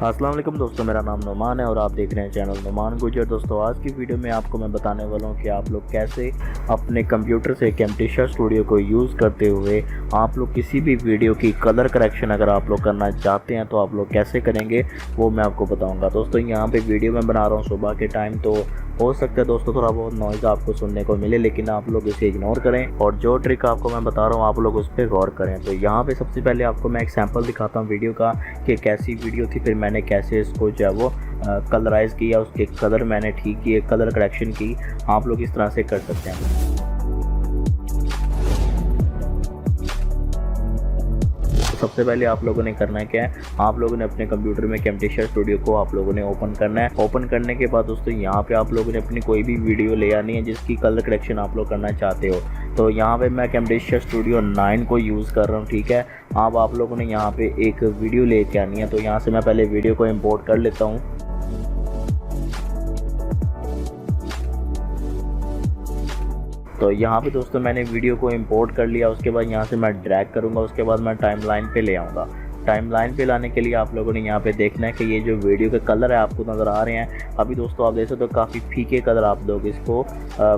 अस्सलाम वालेकुम दोस्तों, मेरा नाम नुमान है और आप देख रहे हैं चैनल नुमान गुजर। दोस्तों आज की वीडियो में आपको मैं बताने वाला हूं कि आप लोग कैसे अपने कंप्यूटर से कैमटेशिया स्टूडियो को यूज़ करते हुए आप लोग किसी भी वीडियो की कलर करेक्शन अगर आप लोग करना चाहते हैं तो आप लोग कैसे करेंगे वो मैं आपको बताऊंगा। दोस्तों यहाँ पे वीडियो मैं बना रहा हूँ सुबह के टाइम, तो हो सकता है दोस्तों थोड़ा बहुत नॉइज़ आपको सुनने को मिले, लेकिन आप लोग इसे इग्नोर करें और जो ट्रिक आपको मैं बता रहा हूँ आप लोग उस पर गौर करें। तो यहाँ पे सबसे पहले आपको मैं एक सैम्पल दिखाता हूँ वीडियो का कि कैसी वीडियो थी, फिर मैंने कैसे इसको जो है वो कलराइज़ किया, उसके कलर मैंने ठीक किए, कलर करेक्शन की। आप लोग इस तरह से कर सकते हैं। सबसे पहले आप लोगों ने करना है क्या है, आप लोगों ने अपने कंप्यूटर में कैमटेशिया स्टूडियो को आप लोगों ने ओपन करना है। ओपन करने के बाद दोस्तों यहाँ पे आप लोगों ने अपनी कोई भी वीडियो ले आनी है जिसकी कलर करेक्शन आप लोग करना चाहते हो। तो यहाँ पे मैं कैमटेशिया स्टूडियो 9 को यूज़ कर रहा हूँ, ठीक है। अब आप लोगों ने यहाँ पे एक वीडियो लेके आनी है, तो यहाँ से मैं पहले वीडियो को इम्पोर्ट कर लेता हूँ। तो यहाँ पे दोस्तों मैंने वीडियो को इंपोर्ट कर लिया। उसके बाद यहाँ से मैं ड्रैग करूँगा, उसके बाद मैं टाइमलाइन पे ले आऊँगा। टाइमलाइन पे लाने के लिए आप लोगों ने यहाँ पे देखना है कि ये जो वीडियो के कलर है आपको नज़र आ रहे हैं। अभी दोस्तों आप देख सकते हो काफ़ी फीके कलर आप लोग इसको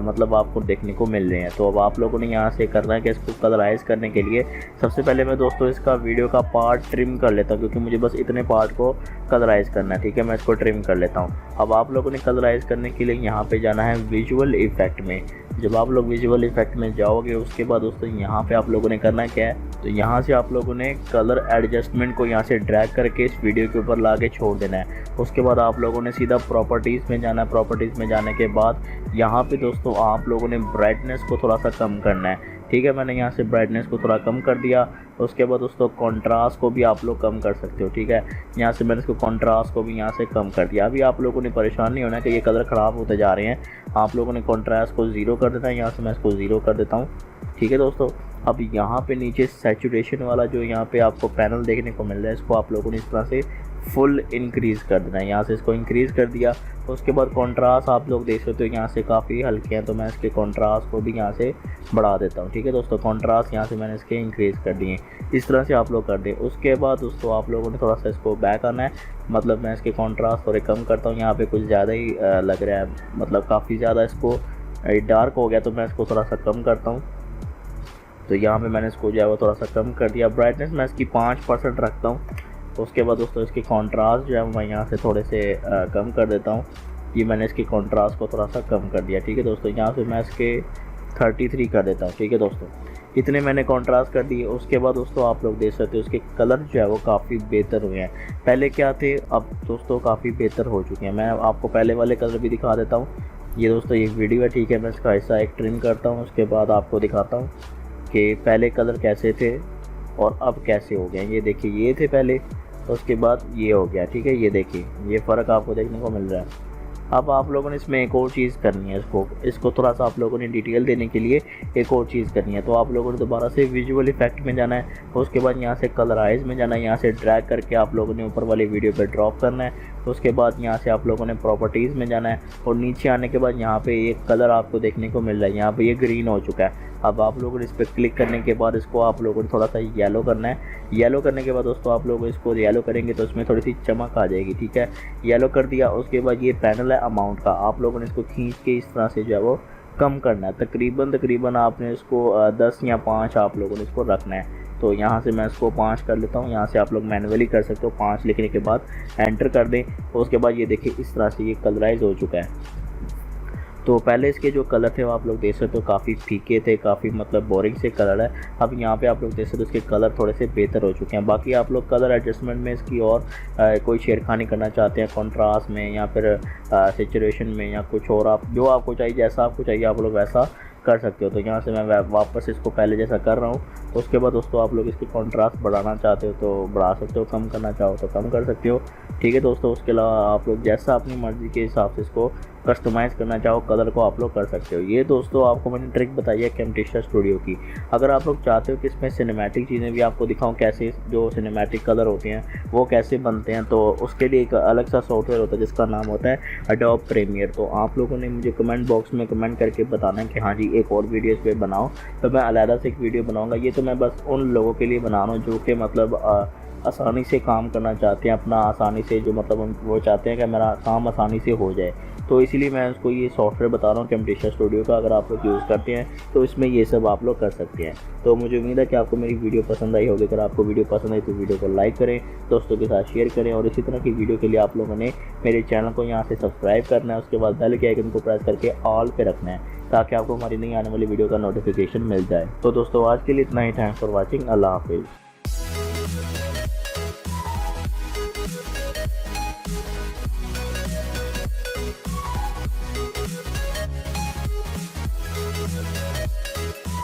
मतलब आपको देखने को मिल रहे हैं। तो अब आप लोगों ने यहाँ से करना है कि इसको कलराइज़ करने के लिए सबसे पहले मैं दोस्तों इसका वीडियो का पार्ट ट्रिम कर लेता हूँ, क्योंकि मुझे बस इतने पार्ट को कलराइज़ करना है, ठीक है। मैं इसको ट्रिम कर लेता हूँ। अब आप लोगों ने कलराइज़ करने के लिए यहाँ पर जाना है विजुअल इफेक्ट में। जब आप लोग विजुअल इफेक्ट में जाओगे उसके बाद दोस्तों यहाँ पे आप लोगों ने करना क्या है, तो यहाँ से आप लोगों ने कलर एडजस्टमेंट को यहाँ से ड्रैग करके इस वीडियो के ऊपर ला के छोड़ देना है। उसके बाद आप लोगों ने सीधा प्रॉपर्टीज़ में जाना है। प्रॉपर्टीज़ में जाने के बाद यहाँ पे दोस्तों आप लोगों ने ब्राइटनेस को थोड़ा सा कम करना है, ठीक है। मैंने यहाँ से ब्राइटनेस को थोड़ा कम कर दिया। उसके बाद दोस्तों कॉन्ट्रास्ट को भी आप लोग कम कर सकते हो, ठीक है। यहाँ से मैंने इसको कॉन्ट्रास्ट को भी यहाँ से कम कर दिया। अभी आप लोगों ने परेशान नहीं होना कि ये कलर ख़राब होते जा रहे हैं। आप लोगों ने कॉन्ट्रास्ट को 0 कर देना है। यहाँ से मैं इसको 0 कर देता हूँ, ठीक है दोस्तों। अब यहाँ पे नीचे सैचुरेशन वाला जो यहाँ पे आपको पैनल देखने को मिल रहा है, इसको आप लोगों ने इस तरह से फुल इंक्रीज़ कर देना है। यहाँ से इसको इंक्रीज़ कर दिया। उसके बाद कॉन्ट्रास्ट आप लोग देख सकते हो यहाँ से काफ़ी हल्के हैं, तो मैं इसके कॉन्ट्रास्ट को भी यहाँ से बढ़ा देता हूँ, ठीक है दोस्तों। कॉन्ट्रास्ट यहाँ से मैंने इसके इंक्रीज़ कर दिए। इस तरह से आप लोग कर दें। उसके बाद दोस्तों आप लोगों ने थोड़ा सा इसको बैक आना है, मतलब मैं इसके कॉन्ट्रास्ट थोड़े कम करता हूँ। यहाँ पे कुछ ज़्यादा ही लग रहा है, मतलब काफ़ी ज़्यादा इसको डार्क हो गया, तो मैं इसको थोड़ा सा कम करता हूँ। तो यहाँ पे मैंने इसको जो है वो थोड़ा सा कम कर दिया। ब्राइटनेस मैं इसकी 5% रखता हूँ। तो उसके बाद दोस्तों इसकी कॉन्ट्रास्ट जो है मैं यहाँ से थोड़े से कम कर देता हूँ। ये मैंने इसकी कॉन्ट्रास्ट को थोड़ा सा कम कर दिया, ठीक है दोस्तों। यहाँ से मैं इसके 33 कर देता हूँ, ठीक है दोस्तों। इतने मैंने कॉन्ट्रास्ट कर दिए। उसके बाद दोस्तों आप लोग देख सकते हो उसके कलर जो है वो काफ़ी बेहतर हुए हैं। पहले क्या थे, अब दोस्तों काफ़ी बेहतर हो चुके हैं। मैं आपको पहले वाले कलर भी दिखा देता हूँ। ये दोस्तों एक वीडियो है, ठीक है। मैं इसका हिस्सा एक ट्रिम करता हूँ, उसके बाद आपको दिखाता हूँ कि पहले कलर कैसे थे और अब कैसे हो गए। ये देखिए, ये थे पहले, उसके बाद ये हो गया, ठीक है। ये देखिए, ये फ़र्क आपको देखने को मिल रहा है। अब आप लोगों ने इसमें एक और चीज़ करनी है, इसको थोड़ा सा आप लोगों ने डिटेल देने के लिए एक और चीज़ करनी है। तो आप लोगों ने दोबारा से विजुअल इफेक्ट में जाना है। उसके बाद यहाँ से कलराइज में जाना है। यहाँ से ड्रैग करके आप लोगों ने ऊपर वाली वीडियो पे ड्रॉप करना है। उसके बाद यहाँ से आप लोगों ने प्रॉपर्टीज़ में जाना है और नीचे आने के बाद यहाँ पे एक कलर आपको देखने को मिल रहा है। यहाँ पे ये ग्रीन हो चुका है। अब आप लोगों ने इस पर क्लिक करने के बाद इसको आप लोगों ने थोड़ा सा येलो करना है। येलो करने के बाद दोस्तों आप लोग इसको येलो करेंगे तो इसमें थोड़ी सी चमक आ जाएगी, ठीक है। येलो कर दिया। उसके बाद ये पैनल है अमाउंट का, आप लोगों ने इसको खींच के इस तरह से जो है वो कम करना है। तकरीबन आपने इसको 10 या 5 आप लोगों ने इसको रखना है। तो यहाँ से मैं इसको 5 कर लेता हूँ। यहाँ से आप लोग मैनुअली कर सकते हो। 5 लिखने के बाद एंटर कर दें। उसके बाद ये देखिए इस तरह से ये कलराइज हो चुका है। तो पहले इसके जो कलर थे वो आप लोग देख सकते हो काफ़ी फीके थे, काफ़ी मतलब बोरिंग से कलर है। अब यहाँ पे आप लोग देख सकते हो इसके कलर थोड़े से बेहतर हो चुके हैं। बाकी आप लोग कलर एडजस्टमेंट में इसकी और कोई छेड़खानी करना चाहते हैं कॉन्ट्रास्ट में या फिर सैचुरेशन में या कुछ और, आप जो आपको चाहिए, जैसा आपको चाहिए आप लोग वैसा कर सकते हो। तो यहाँ से मैं वापस इसको पहले जैसा कर रहा हूँ। उसके बाद दोस्तों आप लोग इसकी कॉन्ट्रास्ट बढ़ाना चाहते हो तो बढ़ा सकते हो, कम करना चाहो तो कम कर सकते हो, ठीक है दोस्तों। उसके अलावा आप लोग जैसा अपनी मर्ज़ी के हिसाब से इसको कस्टमाइज़ करना चाहो कलर को आप लोग कर सकते हो। ये दोस्तों आपको मैंने ट्रिक बताई है कैमटेशिया स्टूडियो की। अगर आप लोग चाहते हो कि इसमें सिनेमैटिक चीज़ें भी आपको दिखाऊं, कैसे जो सिनेमैटिक कलर होते हैं वो कैसे बनते हैं, तो उसके लिए एक अलग सा सॉफ्टवेयर होता है जिसका नाम होता है एडोब प्रीमियर। तो आप लोगों ने मुझे कमेंट बॉक्स में कमेंट करके बताना है कि हाँ जी एक और वीडियो इस पर बनाओ, तो मैं अलग से एक वीडियो बनाऊँगा। ये तो मैं बस उन लोगों के लिए बना रहा हूँ जो कि मतलब आसानी से काम करना चाहते हैं, अपना आसानी से जो मतलब वो चाहते हैं कि मेरा काम आसानी से हो जाए। तो इसीलिए मैं उसको ये सॉफ्टवेयर बता रहा हूँ कैमटेशिया स्टूडियो का। अगर आप लोग यूज़ करते हैं तो इसमें ये सब आप लोग कर सकते हैं। तो मुझे उम्मीद है कि आपको मेरी वीडियो पसंद आई होगी। अगर आपको वीडियो पसंद आई तो वीडियो को लाइक करें, दोस्तों के साथ शेयर करें, और इसी तरह की वीडियो के लिए आप लोगों ने मेरे चैनल को यहाँ से सब्सक्राइब करना है। उसके बाद बेल के आइकन को प्रेस करके ऑल पे रखना है ताकि आपको हमारी नई आने वाली वीडियो का नोटिफिकेशन मिल जाए। तो दोस्तों आज के लिए इतना ही। Thanks for watching. अल्लाह हाफिज़।